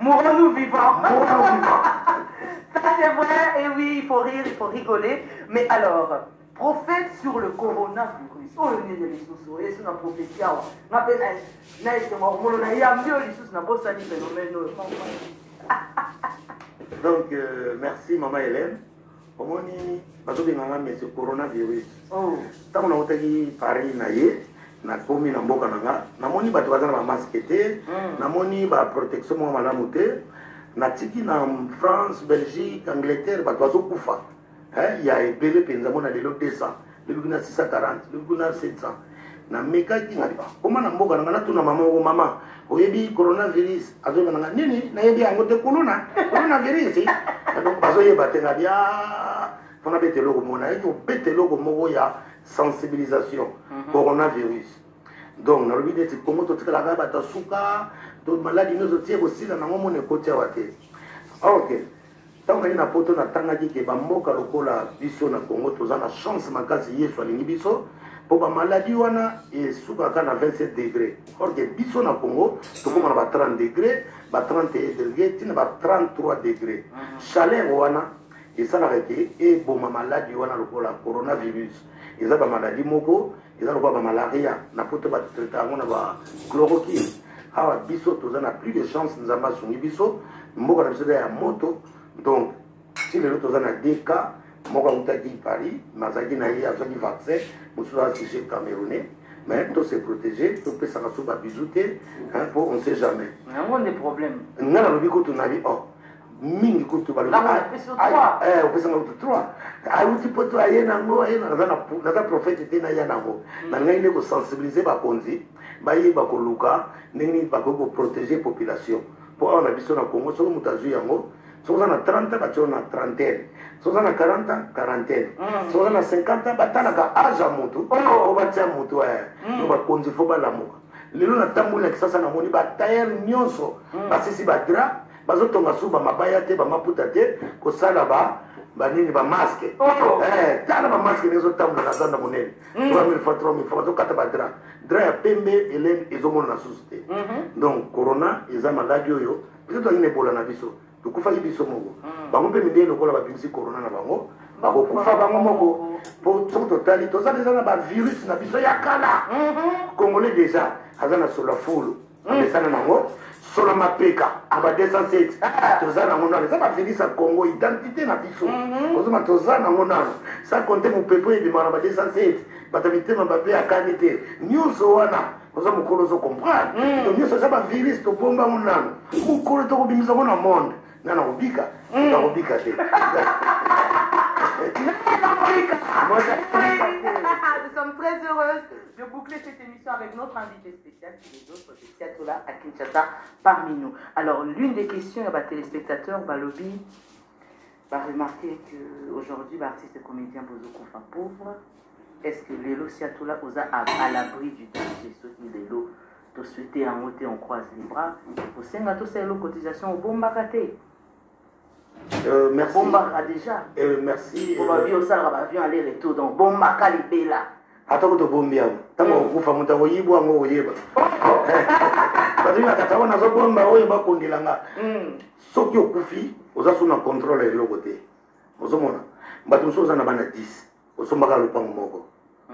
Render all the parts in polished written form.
Mourons-nous vivants. Ça c'est vrai, et oui, il faut rire, il faut rigoler. Mais alors, prophète sur le coronavirus. Oh, le nez de l'issous, et c'est une prophétie. On appelle donc, merci Maman Hélène. Omoni, mais ce coronavirus. Tant on a été Paris, na komi na mboka nanga namoni bato baza na masque te namoni ba protection mo malamu te na tiki na France, Belgique, Angleterre bato bazokufa il y a ebele penza mona lelo 200 lelo na 640 lelo na 700 na mekaki na ba koma na mboka nanga na tuna mama oyebi coronavirus azoba nanga nini na yebi yango te coronavirus donc bazoyeba te na bia fona betelo ko mona eto betelo ko moko ya sensibilisation coronavirus donc na lobi deti kongo to tikala ba ta suka to maladi nozo tie aussi na ngo mone ko tia wate OK tant na poto na tanga ki ba mboka lokola biso na Congo toza na chance makasi yesu alingi biso po ba maladi wana e suka kana 27 degrés or que biso na Congo to koma na ba 30 degrés ba 31 degrés tina ba 33 degrés chaleur wana et ça l'arrêté et bon maladie wana lokola coronavirus ils ont ba maladie moko ils ont ba malaria na poto ba traiter ngona ba chloroquine ah biso toza na plus de chance nzamba sungi biso mboka na biso ya moto donc si les autres toza na des cas moko utaki Paris mazaki na ye azaki vaccin musuza chez camerounais mais tout se protéger tout peut s'en souba bijouter hein pour on sait jamais on a des problèmes ngala lobi ko tunali oh mingi kutu balo on peut s'en autre trois ayuti poto ayena ngo ayena na prophète te na yana ngo na ngai ne ko sensibiliser ba konzi ba yeba ko luka nini ba ko protéger population pour on a biso na Congo so mutazu yango so na 30 ba na 30 so na 40 quarantaine so na 50 batala ka aja mutu o ba tia mutu no ba konzi fo ba lamuka lelo na tambula kisasa na moni ba tayer nyonso ba sisi ba dra bazotonga suba mabaya te ba maputa te ko sala ba nini ba masque tala ba masque nezo tambula na zanda monene 3000 fois 3000 fois to kata ba dra ya pembe Hélène ezomona na société donc corona eza maladi oyo peut-être ngine bola na biso tukufa biso moko bango pe minde lokola ba bimisi corona na bango bako kufa bango moko pour tout total to ça déjà na ba virus na biso ya kala congolais déjà azana sola fulu amesana nango sola mapeka aba 207 tozana ngona ça ba virus ya Congo identité na biso ozoma tozana ngona ça compter mon peuple de mara ba 207 batabite mababe akanite nyuso wana oza mukolo zo comprendre donc nyuso ça ba virus to bomba ngona mukolo to kobimisa ngona monde nana obika ta obika te Nous sommes très heureuses de boucler cette émission avec notre invité spécial qui est d'autres Siatola à Kinshasa parmi nous. Alors l'une des questions à téléspectateurs Balobi va remarquer qu'aujourd'hui l'artiste et comédien Bozoko fa pauvre. Est-ce que Lelo Siatola osa à l'abri du danger ce qui Lelo to souhaiter en haute on croise les bras au sein de tous les cotisations au bon baraté. Merci. Bomba déjà. Merci. On va vivre ça, on va vivre aller-retour donc Bomba Kalibela. Attends que bombia. Tango kufa mutango yibwa ngo oyeba. Badini akatawa nazo bomba oyeba kondilanga. Soki okufi ozasu na contrôle eloko te. Ozomona. Bato soza na bana 10. Osombaka lupango moko.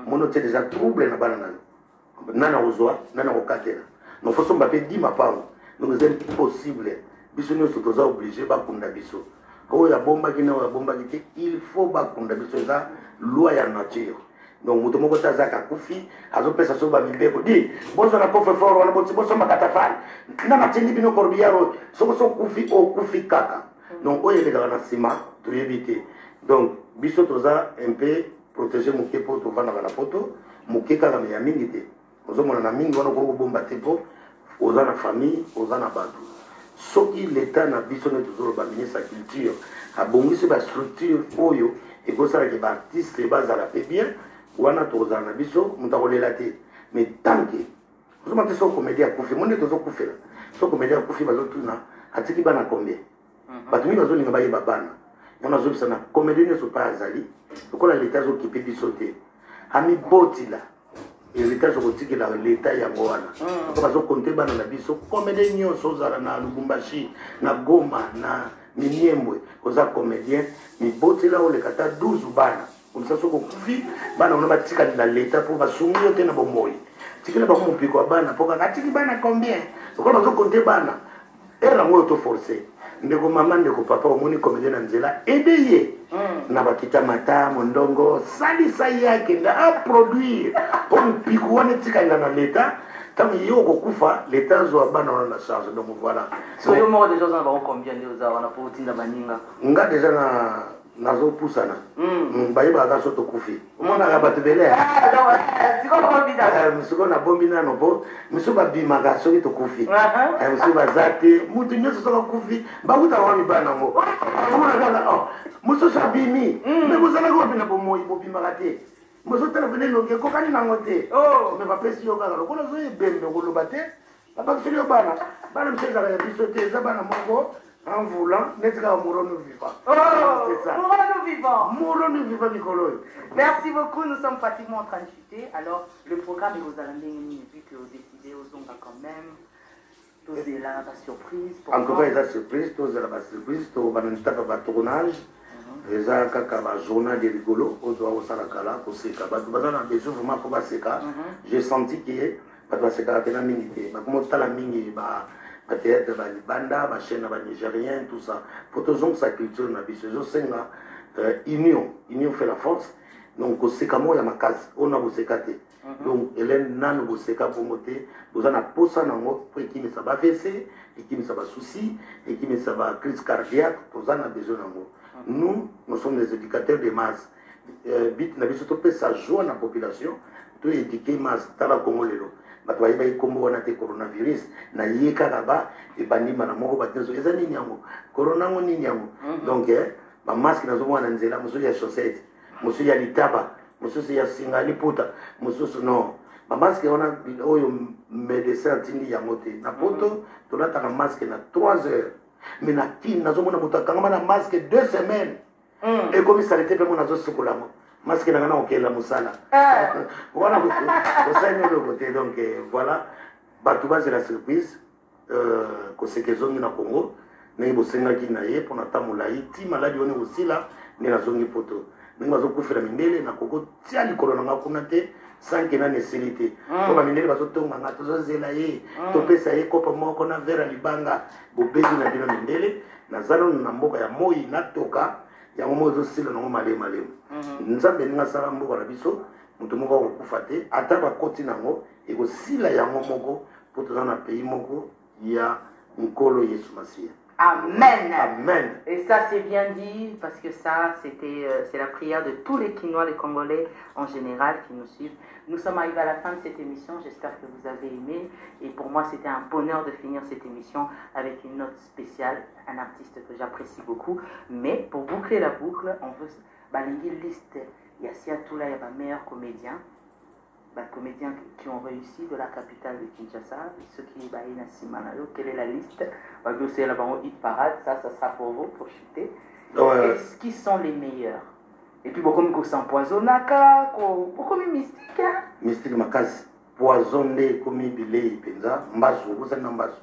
Mono te déjà trouble na bana nano. Nana ozwa, nana okatela. No foso mbape 10 mapango. Donc c'est impossible. Biso nyonso toza obligé bakunda biso. Oya bomba kina oya bomba kite il faut bakunda biso za loi ya nature. Donc muto moko tazaka kufi azopesa so ba mibeko di bozo na coffre fort wana boti bozo makatafali na matindi bino corbiaro soko so kufi o kufi kaka. Donc oya le na sima to éviter. Donc biso toza un peu protéger muke po to vana na poto muke kala ya mingi te. Ozo mona na mingi wana ko bomba te po oza na famille oza na batu. Soki l'État n'a biso ne toujours ba ministre culture a bongisi ba structure oyo et ko sala ke ba artiste ba za la pe bien wana toza na biso mutakolela te mais tant que vous m'avez so comédien kufi monde tozo kufela so comédien kufi bazotuna atiki bana combien batumi bazolinga ba yeba bana on zo bisana comédien ne so pas azali lokola l'État zo kipe biso te ami botila héritage okotikela l'état yango wana po bazokonte bana na biso comédien nyonso ozala na Lubumbashi na Goma na Miniembwe oza comédien mibotela oleka ta 12 bana komisa soko kufi bana ona batikali na l'état po basungi yo te na bomoi tikela bango mopiko ya bana po kaka atiki bana combien okola bazokonte bana era ngo to forcer ndeko mama ndeko papa omoni comédien na nzela aide ye na bakita mata mondongo salisa yake nda a produire comme piku wana tikala na l'état tant yo kokufa l'état zo bana wana na charge donc voilà so yo mo déjà ça va combien de za wana pour tinda baninga nga déjà na nazo pusana bayeba ka soto kufi omona ka batebele siko ko bida musiko na bombina no bo musuba bima ka soki to kufi musuba zate mutu nyoso soka kufi bakuta wami bana mo omona ka mususa bimi me bozala ko bina bomoyi bobima ka te muso telefone longe ko kani nango te me ba pesi yo ka ko no zo ebembe ko lobate papa sio bana bana mseza ka biso te za bana mongo en voulant n'être qu'un mourons-nous vivants. Oh, mourons-nous vivants. Mourons-nous vivants, Nicolas. Merci beaucoup, nous sommes pratiquement en train de chuter. Alors, le programme est aux Alandais, vu que vous décidez aux ondes quand même. Tous est là, la surprise. En tout cas, il y a la surprise, tous est là, la surprise, tous est là, la tournage. Il y a un journal de rigolo, au doigt au Sarakala, au Seka. J'ai senti qu'il y a un Seka qui est minité. Comment tu as la minité? Peut-être les banda, les chaînes nigériens, tout ça. Pour tous gens, sa culture, union fait la force. Donc, c'est comme moi, il y a ma case, on a bossé. Donc, Hélène n'a pas bossé pour monter. Vous en avez posé dans moi, pour qui me ça va baisser, et qui me ça va souci, et qui me ça va crise cardiaque, vous en avez besoin de moi. Nous sommes des éducateurs de masse. Bit n'a pas surtout ça joue à la population, tout éduquer masse, dans la Congolais. Bato ba yiba ikombo wana te coronavirus na yeka kaba e bandima na moko batezo eza nini yango corona ngo nini yango donc ba masque na zomo na nzela musu ya chaussette musu ya litaba musu ya singa liputa musu no ba masque wana oyo médecin tindi yango te na poto to lata na masque na 3 heures mais na kin na zomo na mutakanga na masque 2 semaines et comme ça était pe mo na zo sokola mo masque na ngana okela musala voilà vous savez le côté donc voilà batuba c'est la surprise que c'est que zongi na Congo na bosenga kina ye pona tamula iti maladi one osila ni na zongi poto ninga bazokufira mindele na koko tia likolo na ngakuna te sans que na nécessité to ba mindele bazotonga ngato zozela ye to pesa ye kopa moko na vera libanga bobezi na bino mindele na zalo na mboka ya moi na toka yango mozo sila na malema nzambe ninga sala mboka na biso mutu moko kokufa te ata bakoti nango ekosila yango moko po toza na pays moko ya nkolo Yesu Masiya. Amen. Amen. Et ça c'est bien dit parce que ça c'est la prière de tous les Kinois, les Congolais en général qui nous suivent. Nous sommes arrivés à la fin de cette émission, j'espère que vous avez aimé et pour moi c'était un bonheur de finir cette émission avec une note spéciale, un artiste que j'apprécie beaucoup. Mais pour boucler la boucle, on veut balinguer liste. Il y a Siatoula, il y a ma meilleur comédien. Comédiens qui ont réussi de la capitale de Kinshasa, ceux qui baillent na Simanayo, quelle est la liste? C'est là-bas au hit parade, ça sera pour vous, pour chuter. Est-ce qu'ils sont les meilleurs? Et puis beaucoup de s'empoisonnaka, beaucoup de mystique. Mystique makasi, poisonné comme bilé penza, mbasu, vous savez mbasu.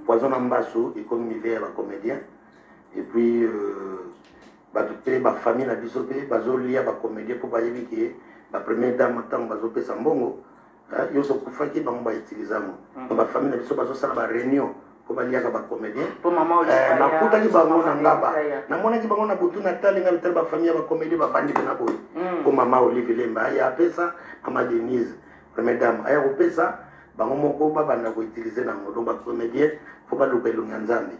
Poisonné mbasu et comme bilé la comédien. Et puis ma famille na bisopé, bazolia ba comédien pour bayebi qui la première dame tant bazope sambongo yo so kufaki ba mba utiliser mo ba famille na biso bazo sala ba réunion ko ba liaka ba comédien pour maman na kuta ki ba ngona ngaba na mona ki ba ngona butu na tali nga bitel ba famille ba comédien ba bandi na boy ko mama Olivier Lemba ya pesa mama Denise première dame aya ko pesa ba ngomoko ba bana ko utiliser na ngodo ba comédien ko ba lukelo nyanzambe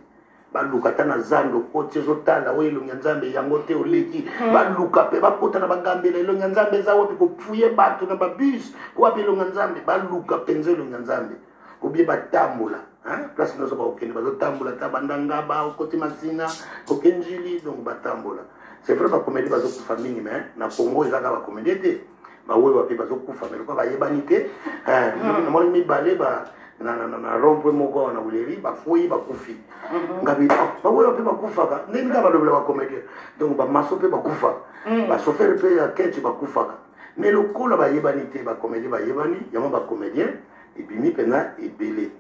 baluka na zando kote zotala we ilonga nzambe yango te oleki baluka pe bakota na bagambela ilonga nzambe za wopi ko puye bato na babus wapi ilonga nzambe baluka penze ilonga nzambe obie batambola place nozo ba okende bazotambola ta bandanga ba okoti masina okenjili donc batambola c'est vrai ba comédie bazokufa mingi mais na Congo ezaka ba comédie te ba we wapi bazokufa mais ko ba yebanite na moni mi balé ba na rompe moko na uleri bafuyi bakufi ngabi bawe pe bakufaka ndinga balobela ba comédien donc ba maso pe bakufa ba chauffeur pe ya ketch bakufaka mais lokola bayebani te bacomédien bayebani yango bacomédien ebimi mpena ebele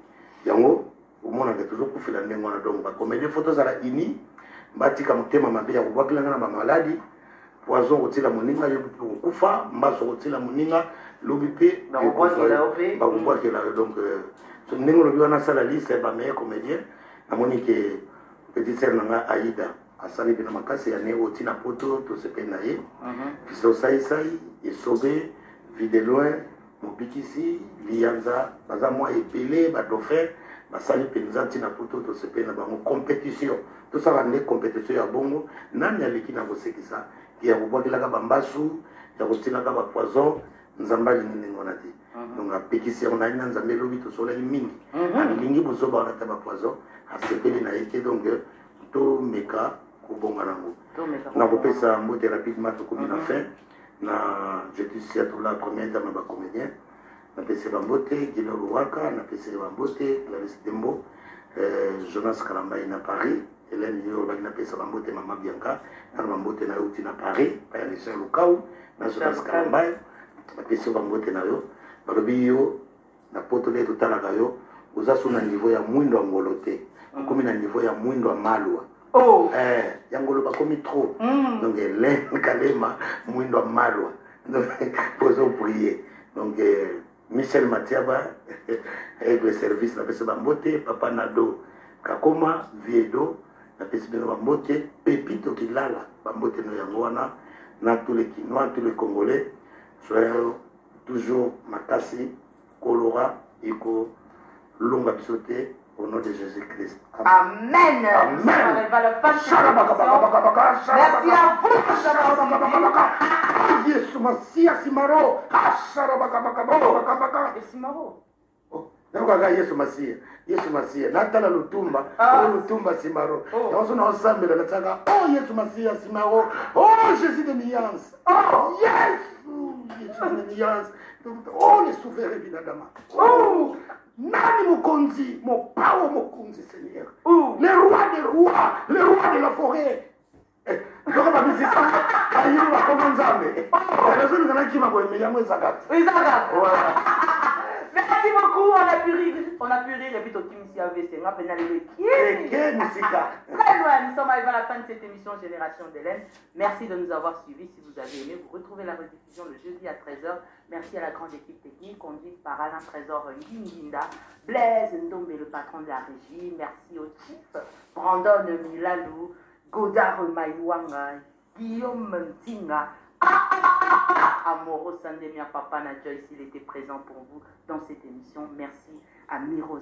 yango omonaka toujours kufela ndenge wana donc bacomédien fo tozala ini batika motema mabe ya kobwakilanga na bamaladi poison kotila moninga yobi mpe kokufa mbaso kotila moninga lobi mpe bakobwakela yo donc ndenge olobi wana asala liste bameilleur comédien namoni ke petite sere na nga aida asali mpe na makasi ya ne otina poto tosepe na ye biso osaisai esobe vide loin mobikisi lianza baza mwa ebele badauphin basali mpenza ntina poto tosepe na bango compétition tosala nde compétition ya bongo nani aleki na kosekisa ya kobwakelaka bambasu ya kotinaka bapoison nzambe alingi ndenge wana te donc apekisi yango naye na nzambe elobi tosolaki mingi alingi bozoba wana ta bapoison asepeli na ye te donc tomeka kobonga nango nakopesa mbote rapidement tokomi na fin na jeudi atola combien tama bacomédien napesi bambote Gilor Waka napesi bambote Clarisse Dembo Jonas Kalambai na Paris Hélène yo baki napesa bambote Mama Bianca na bambote na uti na Paris pa ya Lucien Lukau na Jonas Kalambai napesi bambote na yo balobi yo na poto le totalaka yo oza so na niveau ya mwindo ya ngolo te okomi na niveau ya mwindo ya malwa ya ngolo bakomi trop donc Hélène Kalema mwindo ya malwa donc pozo prier donc Michel Matiaba avec le service na pesa bambote Papa Nado Kakoma Viedo na pesa bambote Pepito Kilala bambote no yango wana na tous les Quinois tous les Congolais soyez toujours makasi kolora iko longa bisote au nom de Jésus-Christ. Amen. Amen. Merci à vous. Yesu Masia Simaro. Simaro. Nakoka Yesu Masia. Yesu Masia. Natala Lutumba. Lutumba Simaro. Yango na osambela nataka. Oh Yesu Masia Simaro. Oh Jésus de Miance. Oh Yesu de Miance. Oh les souverains binadama. Oh nani mokonzi mopawo mokonzi Seigneur. Le roi des rois, le roi de la forêt. Donc ma musique ça il va comme nzambe. Raison ngana kima boye me yango ezaka. Voilà. Merci beaucoup, on a pu rire et puis tout ici avec c'est moi pendant le Très loin, nous sommes arrivés à la fin de cette émission Génération d'Hélène. Merci de nous avoir suivis. Si vous avez aimé, vous retrouvez la rediffusion le jeudi à 13h. Merci à la grande équipe technique conduite par Alain Trésor Nguinda, Blaise Ndombe, le patron de la régie. Merci au chief Brandon Milalou, Godard Maïwanga, Guillaume Ntinga, Amoro Sandemia Papa Joyce, il était présent pour vous dans cette émission. Merci à Miro.